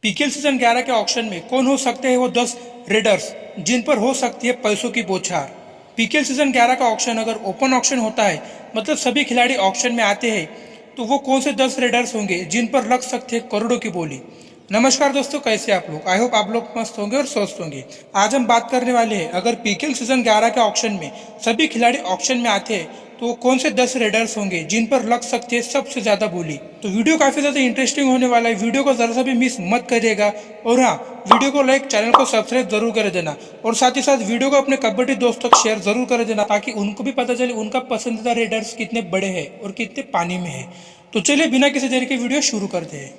PKL season 11 के auction में कौन हो सकते हैं वो 10 रेडर्स जिन पर हो सकती है पैसों की बौछार। पीकेएल सीजन 11 का ऑक्शन अगर ओपन ऑक्शन होता है, मतलब सभी खिलाड़ी ऑक्शन में आते हैं, तो वो कौन से 10 रेडर्स होंगे जिन पर लग सकते हैं करोड़ों की बोली। नमस्कार दोस्तों, कैसे आप लोग? आई होप आप लोग मस्त होंगे और स्वस्थ होंगे। आज हम बात करने वाले हैं, अगर पीकेएल सीजन 11 के ऑक्शन में सभी खिलाड़ी ऑक्शन में आते हैं तो वो कौन से 10 रेडर्स होंगे जिन पर लग सकती है सबसे ज्यादा बोली। तो वीडियो काफी ज्यादा इंटरेस्टिंग होने वाला है, वीडियो को जरा सा भी मिस मत करिएगा। और हाँ, वीडियो को लाइक, चैनल को सब्सक्राइब जरूर कर देना और साथ ही साथ वीडियो को अपने कबड्डी दोस्तों तक शेयर जरूर कर देना, ताकि उनको भी पता चले उनका पसंदीदा रेडर्स कितने बड़े हैं और कितने पानी में है। तो चलिए बिना किसी देरी के वीडियो शुरू करते हैं।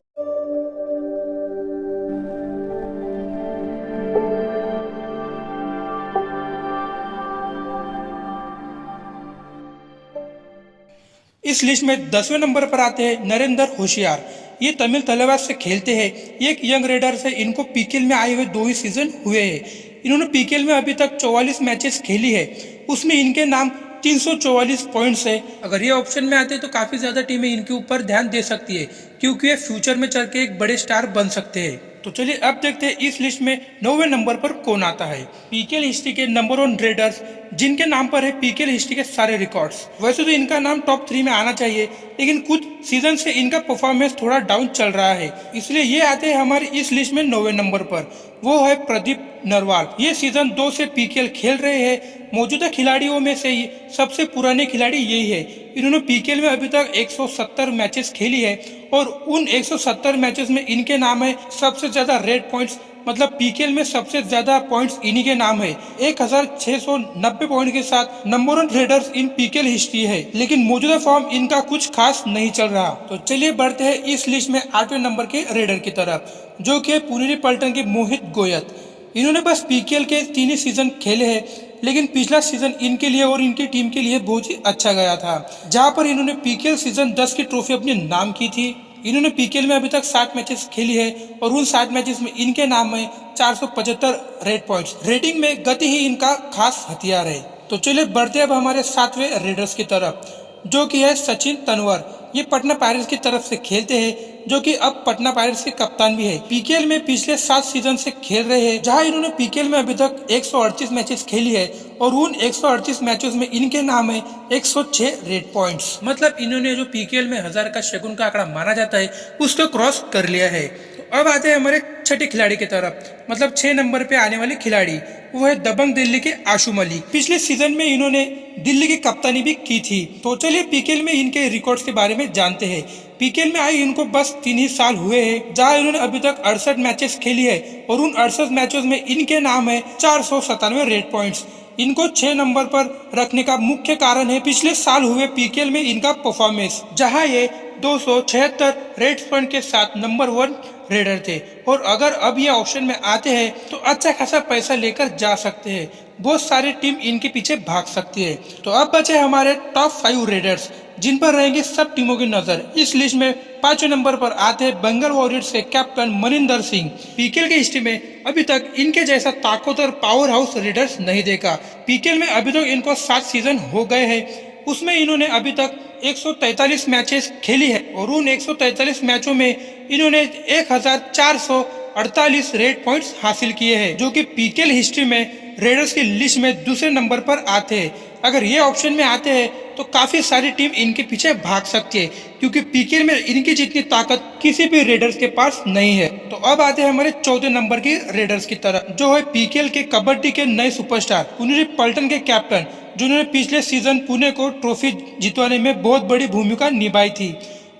इस लिस्ट में 10वें नंबर पर आते हैं नरेंद्र होशियार। ये तमिल तलवार से खेलते हैं, ये एक यंग रेडर है। इनको पीकेएल में आए हुए 2 ही सीजन हुए हैं। इन्होंने पीकेएल में अभी तक 44 मैचेस खेली है, उसमें इनके नाम 344 पॉइंट्स है। अगर ये ऑप्शन में आते हैं तो काफी ज्यादा टीमें इनके ऊपर ध्यान दे सकती है, क्योंकि ये फ्यूचर में चल के एक बड़े स्टार बन सकते हैं। तो चलिए अब देखते हैं इस लिस्ट में 9वें नंबर पर कौन आता है। पीकेएल हिस्ट्री के नंबर 1 रेडर्स जिनके नाम पर है पीकेएल हिस्ट्री के सारे रिकॉर्ड्स। वैसे तो इनका नाम टॉप 3 में आना चाहिए, लेकिन कुछ सीजन से इनका परफॉर्मेंस थोड़ा डाउन चल रहा है, इसलिए ये आते हैं हमारी इस लिस्ट में 9वें नंबर पर। वो है प्रदीप नरवाल। ये सीजन 2 से पीकेएल खेल रहे हैं। मौजूदा खिलाड़ियों में से ही सबसे पुराने खिलाड़ी यही है। इन्होंने पीकेएल में अभी तक 170 मैचेस खेली है और उन 170 मैचेस में इनके नाम है सबसे ज्यादा रेड पॉइंट्स, मतलब पीकेएल में सबसे ज्यादा पॉइंट्स इन्हीं के नाम है। 1690 पॉइंट के साथ नंबर 1 रेडर्स इन पीकेएल हिस्ट्री है, लेकिन मौजूदा फॉर्म इनका कुछ खास नहीं चल रहा। तो चलिए बढ़ते हैं इस लिस्ट में 8वें नंबर के रेडर की तरफ, जो कि पुनेरी पल्टन के मोहित गोयत। इन्होंने बस पीकेएल के 3 ही सीजन खेले हैं, लेकिन पिछला सीजन इनके लिए और इनकी टीम के लिए बहुत ही अच्छा गया था, जहां पर इन्होंने पीकेएल सीजन 10 की ट्रॉफी अपने नाम की थी। इन्होंने पीकेएल में अभी तक 60 मैचेस खेली है और उन 60 मैचेस में इनके नाम में 475 रेड पॉइंट्स। रेटिंग में गति ही इनका खास हथियार है। तो चलिए बढ़ते अब हमारे 7वें रेडर्स की तरफ, जो कि है सचिन तनवर। ये पटना पायरेट्स की तरफ से खेलते हैं, जो कि अब पटना पायरेट्स के कप्तान भी है। पीकेएल में पिछले 7 सीजन से खेल रहे हैं, जहां इन्होंने पीकेएल में अभी तक 138 मैचेस खेली है और उन 138 मैचेस में इनके नाम है 106 रेड पॉइंट्स। मतलब इन्होंने जो पीकेएल में 1000 का शगुन का आंकड़ा माना जाता है उसको क्रॉस कर लिया है। तो अब आते हैं हमारे छठे खिलाड़ी की तरफ, मतलब 6 नंबर पे आने वाले खिलाड़ी। वो है दबंग दिल्ली के आशु मलिक। पिछले सीजन में इन्होंने दिल्ली की कप्तानी भी की थी। तो चलिए पीकेएल में इनके रिकॉर्ड्स के बारे में जानते हैं। पीकेएल में आई इनको बस 3 ही साल हुए हैं, जहां इन्होंने अभी तक 68 मैचेस खेली है और उन 68 मैचेस में इनके नाम है 497 रेड पॉइंट्स। इनको 6 नंबर पर रखने का मुख्य कारण है पिछले साल हुए पीकेएल में इनका परफॉर्मेंस, जहां ये 276 रेड पॉइंट के साथ नंबर 1 रेडर थे। और अगर अब ये ऑप्शन में आते हैं तो अच्छा खासा पैसा लेकर जा सकते हैं, बहुत सारी टीम इनके पीछे भाग सकती है। तो अब बचे हमारे टॉप 5 रेडर्स, जिन पर रहेंगे सब टीमों की नजर। इस लिस्ट में 5वें नंबर पर आते हैं बंगाल वॉरियर्स के कैप्टन मनिंदर सिंह। पीकेएल की हिस्ट्री में अभी तक इनके जैसा ताकतवर पावर हाउस रेडर्स नहीं देखा। पीकेएल में अभी तक इनको 7 सीजन हो गए हैं, उसमें इन्होंने अभी तक 143 मैचेस खेली है और उन 143 मैचों में इन्होंने 1448 रेड पॉइंट्स हासिल किए हैं, जो कि पीकेएल हिस्ट्री में रेडर्स की लिस्ट में दूसरे नंबर पर आते हैं। अगर ये ऑप्शन में आते हैं तो काफी सारी टीम इनके पीछे भाग सकती है, क्योंकि पीकेएल में इनकी जितनी ताकत किसी भी रेडर्स के पास नहीं है। तो अब आते हैं हमारे 14 नंबर की रेडर्स की तरफ, जो है पीकेएल के कबड्डी के नए सुपरस्टार पुनेरी पल्टन के कैप्टन, जिन्होंने पिछले सीजन पुणे को ट्रॉफी जितवाने में बहुत बड़ी भूमिका निभाई थी।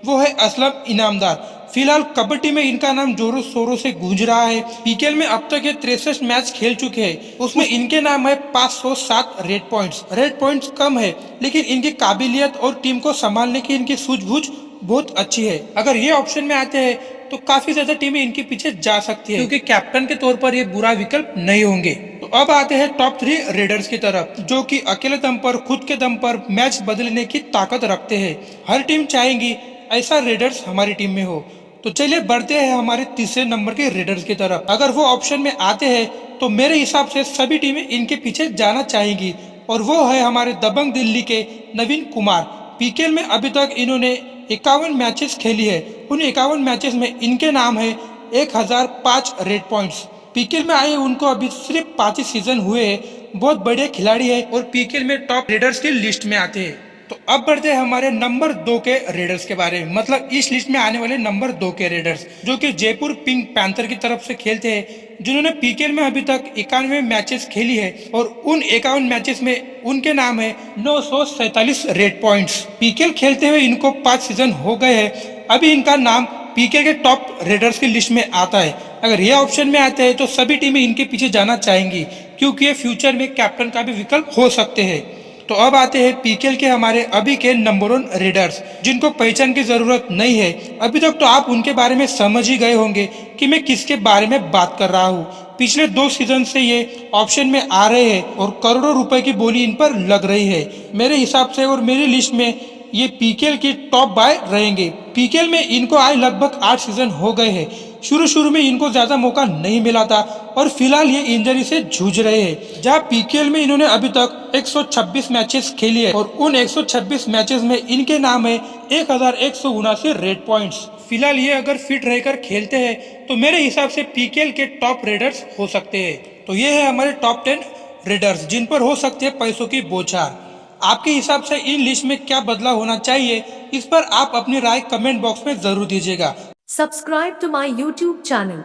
वो है असलम इनामदार। फिलहाल कबड्डी में इनका नाम जोरों शोरों से गूंज रहा है। पीकेएल में अब तक ये 63 मैच खेल चुके हैं, उसमें इनके नाम है 507 रेड पॉइंट्स। रेड पॉइंट्स कम है, लेकिन इनकी काबिलियत और टीम को संभालने की इनकी सूझबूझ बहुत अच्छी है। अगर ये ऑप्शन में आते हैं तो काफी ज्यादा टीमें इनके पीछे जा सकती है, क्योंकि कैप्टन के तौर पर ये बुरा विकल्प नहीं होंगे। तो अब आते हैं टॉप 3 रेडर्स की तरफ, जो कि अकेले दम पर, खुद के दम पर मैच बदलने की ताकत रखते हैं। हर टीम चाहेंगी ऐसा रेडर्स हमारी टीम में हो। तो चलिए बढ़ते हैं हमारे तीसरे नंबर के रेडर्स की तरफ। अगर वो ऑप्शन में आते हैं तो मेरे हिसाब से सभी टीमें इनके पीछे जाना चाहेंगी, और वो है हमारे दबंग दिल्ली के नवीन कुमार। पीकेएल में अभी तक इन्होंने 51 मैचेस खेली है। उन 51 मैचेस में इनके नाम है 1005 रेड पॉइंट्स। पीकेएल में आए उनको अभी सिर्फ 5 ही सीजन हुए हैं। बहुत बढ़िया खिलाड़ी है और पीकेएल में टॉप रेडर्स की लिस्ट में आते हैं। तो अब बढ़ते हैं हमारे नंबर 2 के रेडर्स के बारे में, मतलब इस लिस्ट में आने वाले नंबर 2 के रेडर्स, जो कि जयपुर पिंक पैंथर की तरफ से खेलते हैं, जिन्होंने पीकेएल में अभी तक 91 मैचेस खेली है और उन 51 मैचेस में उनके नाम है 947 रेड पॉइंट्स। पीकेएल खेलते हुए इनको 5 सीजन हो गए हैं। अभी इनका नाम पीकेएल के टॉप रेडर्स की लिस्ट में आता है। अगर ये ऑप्शन में आते हैं तो सभी टीमें इनके पीछे जाना चाहेंगी, क्योंकि ये फ्यूचर में कैप्टन का भी विकल्प हो सकते हैं। तो अब आते हैं पीकेएल के हमारे अभी के नंबर 1 रेडर्स, जिनको पहचान की जरूरत नहीं है। अभी तक तो आप उनके बारे में समझ ही गए होंगे कि मैं किसके बारे में बात कर रहा हूँ। पिछले 2 सीजन से ये ऑप्शन में आ रहे हैं और करोड़ों रुपए की बोली इन पर लग रही है। मेरे हिसाब से और मेरी लिस्ट में ये पीकेएल की टॉप बाय रहेंगे। पीकेएल में इनको आए लगभग 8 सीजन हो गए हैं। शुरू में इनको ज्यादा मौका नहीं मिला था और फिलहाल ये इंजरी से जूझ रहे हैं। जहां पीकेएल में इन्होंने अभी तक 126 मैचेस खेली है और उन 126 मैचेस में इनके नाम है 1179 रेड पॉइंट्स। फिलहाल ये अगर फिट रहकर खेलते हैं तो मेरे हिसाब से पीकेएल के टॉप रेडर्स हो सकते हैं। तो ये है हमारे टॉप 10 रेडर्स, जिन पर हो सकती है पैसों की बौछार। आपके हिसाब से इन लिस्ट में क्या बदलाव होना चाहिए, इस पर आप अपनी राय कमेंट बॉक्स में जरूर दीजिएगा। Subscribe to my YouTube channel,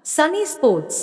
Sunny Sports.